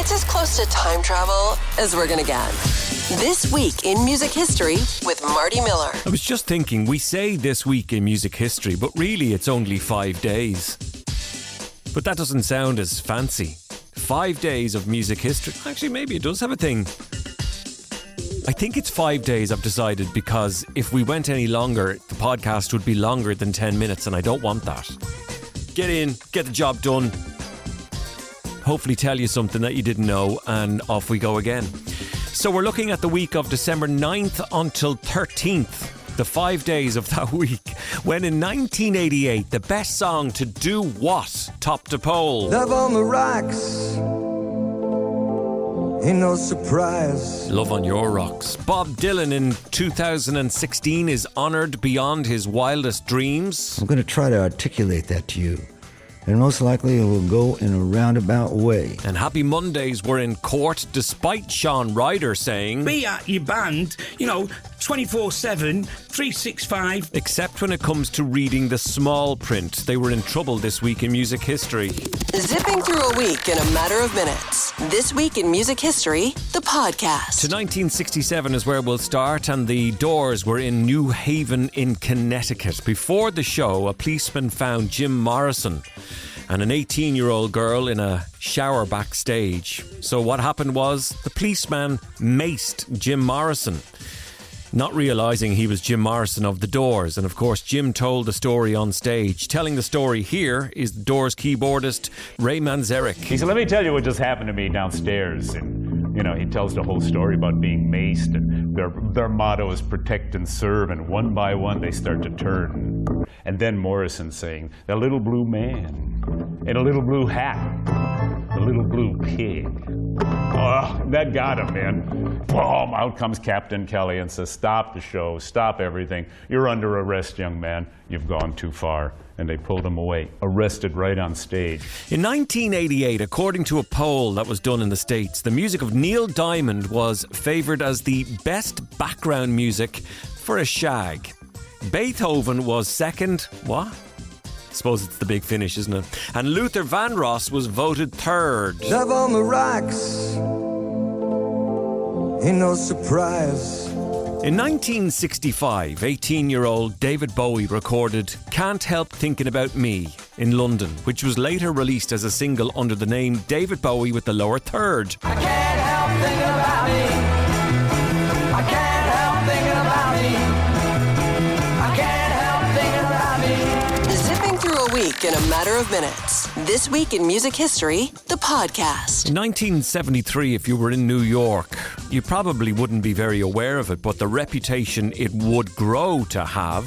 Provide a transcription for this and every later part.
It's as close to time travel as we're gonna get. This Week in Music History with Marty Miller. I was just thinking, we say This Week in Music History, but really it's only 5 days. But that doesn't sound as fancy. 5 days of music history. Actually, maybe it does have a thing. I think it's 5 days, I've decided, because if we went any longer, the podcast would be longer than 10 minutes, and I don't want that. Get in, get the job done, hopefully tell you something that you didn't know, and off we go again. So we're looking at the week of December 9th until 13th, the 5 days of that week, when in 1988, the best song to do what topped a poll. Love on the rocks, ain't no surprise. Love on Your Rocks. Bob Dylan in 2016 is honoured beyond his wildest dreams. I'm going to try to articulate that to you, and most likely it will go in a roundabout way. And Happy Mondays were in court despite Sean Ryder saying, be at your band, 24/7, 365. Except when it comes to reading the small print. They were in trouble this week in music history. Zipping through a week in a matter of minutes. This Week in Music History, the podcast. To 1967 is where we'll start, and the Doors were in New Haven in Connecticut. Before the show, a policeman found Jim Morrison and an 18-year-old girl in a shower backstage. So what happened was the policeman maced Jim Morrison, not realising he was Jim Morrison of the Doors. And of course, Jim told the story on stage. Telling the story here is the Doors keyboardist Ray Manzarek. He said, let me tell you what just happened to me downstairs. And, he tells the whole story about being maced, and their motto is protect and serve, and one by one they start to turn. And then Morrison saying, the little blue man in a little blue hat, the little blue pig. Oh, that got him, man. Boom, out comes Captain Kelly and says, stop the show, stop everything. You're under arrest, young man. You've gone too far. And they pulled him away, arrested right on stage. In 1988, according to a poll that was done in the States, the music of Neil Diamond was favoured as the best background music for a shag. Beethoven was second. What? I suppose it's the big finish, isn't it? And Luther Vandross was voted third. Love on the rocks, ain't no surprise. In 1965, 18-year-old David Bowie recorded Can't Help Thinking About Me in London, which was later released as a single under the name David Bowie with the lower third. I can't help thinking about me. I can't help thinking about me. I can't help thinking about me. Zipping through a week in a matter of minutes. This Week in Music History, the podcast. In 1973, if you were in New York, you probably wouldn't be very aware of it, but the reputation it would grow to have,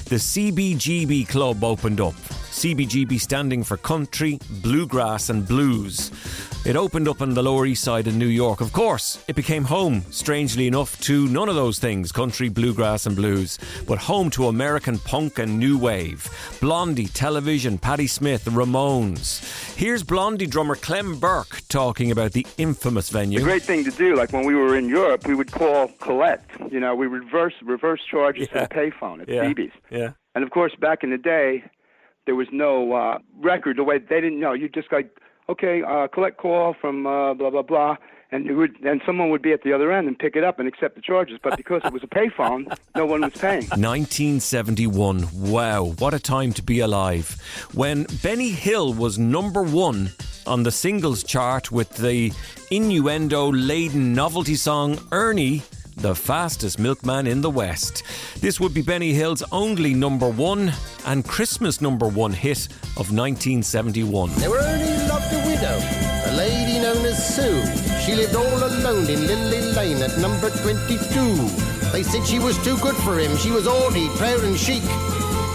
the CBGB Club opened up. CBGB standing for Country, Bluegrass and Blues. It opened up on the Lower East Side in New York. Of course, it became home, strangely enough, to none of those things, country, bluegrass and blues, but home to American punk and new wave. Blondie, Television, Patti Smith, the Ramones. Here's Blondie drummer Clem Burke talking about the infamous venue. The great thing to do, like when we were in Europe, we would call collect. We reverse charges to the payphone at CB's. Yeah. And of course, back in the day, there was no record. The way they didn't know, you just like, okay, collect call from blah blah blah, and someone would be at the other end and pick it up and accept the charges. But because it was a payphone, no one was paying. 1971. Wow, what a time to be alive! When Benny Hill was number one on the singles chart with the innuendo-laden novelty song "Ernie, the Fastest Milkman in the West." This would be Benny Hill's only number one and Christmas number one hit of 1971. Now Ernie loved a widow, a lady known as Sue. She lived all alone in Lily Lane at number 22. They said she was too good for him. She was haughty, proud and chic.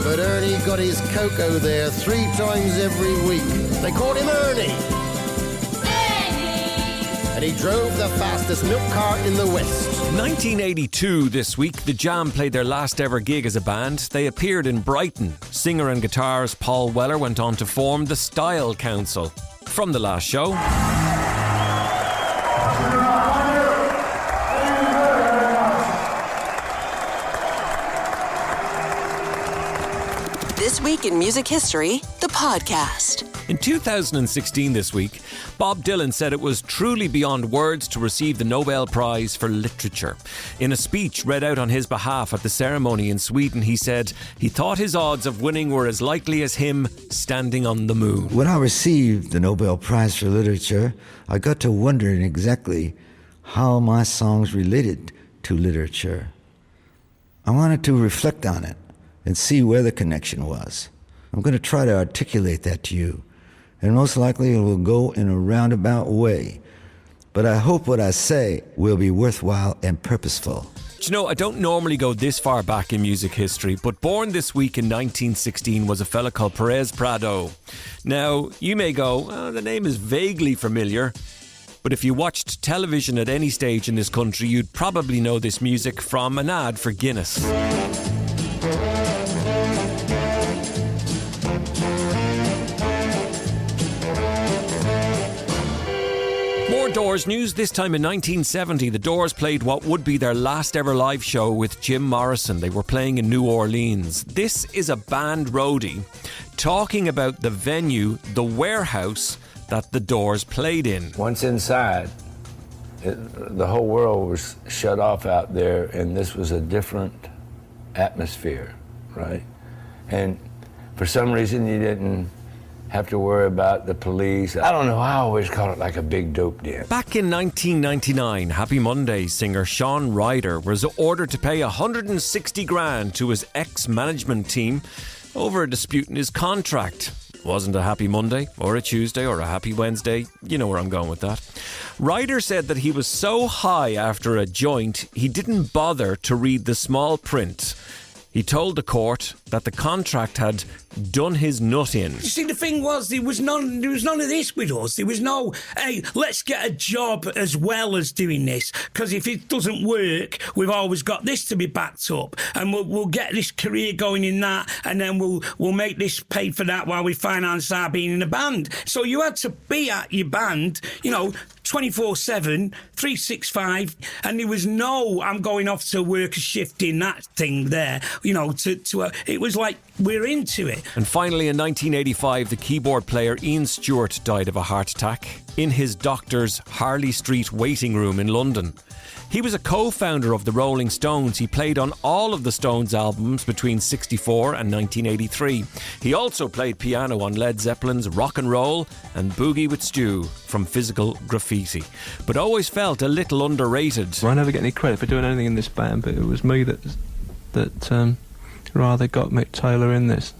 But Ernie got his cocoa there 3 times every week. They called him Ernie. And he drove the fastest milk cart in the West. 1982 this week, The Jam played their last ever gig as a band. They appeared in Brighton. Singer and guitarist Paul Weller went on to form the Style Council. From the last show. This Week in Music History, the podcast. In 2016 this week, Bob Dylan said it was truly beyond words to receive the Nobel Prize for Literature. In a speech read out on his behalf at the ceremony in Sweden, he said he thought his odds of winning were as likely as him standing on the moon. When I received the Nobel Prize for Literature, I got to wondering exactly how my songs related to literature. I wanted to reflect on it and see where the connection was. I'm going to try to articulate that to you, and most likely it will go in a roundabout way. But I hope what I say will be worthwhile and purposeful. Do you know, I don't normally go this far back in music history, but born this week in 1916 was a fella called Perez Prado. Now, you may go, oh, the name is vaguely familiar, but if you watched television at any stage in this country, you'd probably know this music from an ad for Guinness. More Doors news. This time in 1970, the Doors played what would be their last ever live show with Jim Morrison. They were playing in New Orleans. This is a band roadie talking about the venue, the warehouse that the Doors played in. Once inside, the whole world was shut off out there, and this was a different atmosphere, right? And for some reason, you didn't have to worry about the police. I don't know, I always call it like a big dope den. Back in 1999, Happy Monday singer Shaun Ryder was ordered to pay 160 grand to his ex-management team over a dispute in his contract. Wasn't a happy Monday or a Tuesday or a happy Wednesday. You know where I'm going with that. Ryder said that he was so high after a joint, he didn't bother to read the small print. He told the court that the contract had done his nut in. You see, the thing was, there was none of this with us. There was no, hey, let's get a job as well as doing this, because if it doesn't work, we've always got this to be backed up, and we'll get this career going in that, and then we'll make this pay for that while we finance our being in a band. So you had to be at your band, 24/7, 365, and there was no, I'm going off to work a shift in that thing there, it was like, we're into it. And finally, in 1985, the keyboard player Ian Stewart died of a heart attack in his doctor's Harley Street waiting room in London. He was a co-founder of the Rolling Stones. He played on all of the Stones albums between 1964 and 1983. He also played piano on Led Zeppelin's Rock and Roll and Boogie with Stu from Physical Graffiti, but always felt a little underrated. I never get any credit for doing anything in this band, but it was me that rather got Mick Taylor in this.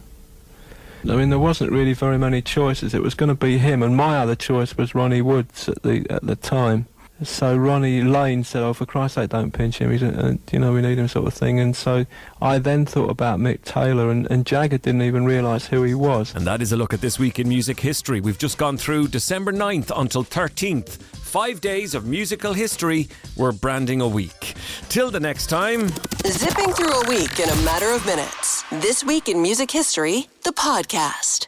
I mean, there wasn't really very many choices. It was going to be him, and my other choice was Ronnie Woods at the time. So Ronnie Lane said, "Oh, for Christ's sake, don't pinch him. He's we need him," sort of thing. And so I then thought about Mick Taylor, and Jagger didn't even realise who he was. And that is a look at This Week in Music History. We've just gone through December 9th until 13th. 5 days of musical history. We're branding a week. Till the next time. Zipping through a week in a matter of minutes. This Week in Music History, the podcast.